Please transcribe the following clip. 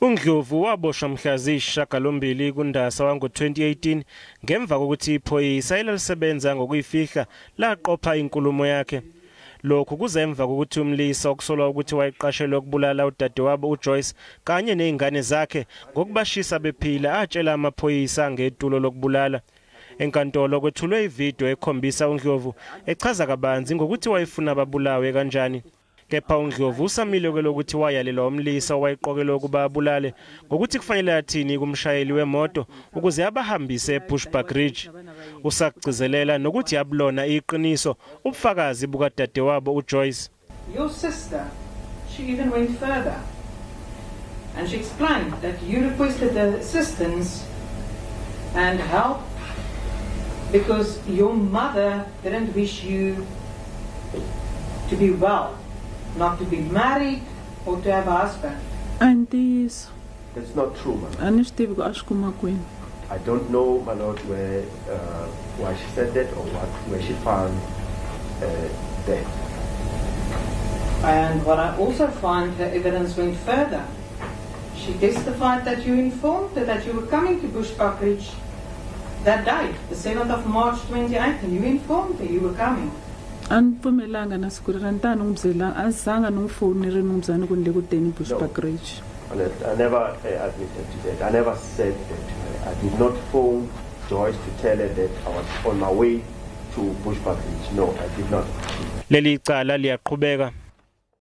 UNdlovu waboshwa mhla ziyisishiyagalombili kuNdasa wango-2018 ngemva kokuthi iphoyisa elalisebenza ngokuyifihla laqopha inkulumo yakhe. Lokhu kuzemva kokuthi umlisa okusolwa ukuthi wayeqashelwe ukubulala udadewabo uJoyce kanye nezingane zakhe ngokubashisa bephila atshela amaphoyisa ngetulo lokubulala. Enkantolo kwethulwe ividiyo ekhombisa uNdlovu echaza kabanzi ngokuthi wayefuna ababulawe kanjani. Kepha uNdlovu Usamile kwelokuthi wayalelwa umlisa owayeqokelwe ukuba abulale ngokuthi kufanele athini kumshayeli wemoto ukuze abahambise eBushbuck Ridge. Usagcizelela nokuthi yabulona iqiniso ubufakazi bukadadewabo uJoyce. Your sister, she even went further and she explained that you requested the assistance and help because your mother didn't wish you to be well, not to be married or to have a husband. Aunties. That's not true, ma'am. I don't know, my lord, why she said that or where she found that. And what I also find, her evidence went further. She testified that you informed her that you were coming to Bushbuck Ridge that day, the 7th of March 28, and you informed her you were coming. And Pumelanga Naskuranta Numzela, as Sanga no phone Renumzan Gundeguteni Bushbuck Ridge. I never admitted to that. I never said that to her. I did not phone Joyce to tell her that I was on my way to Bushbuck Ridge. No, I did not. Leli cala liyaqhubeka.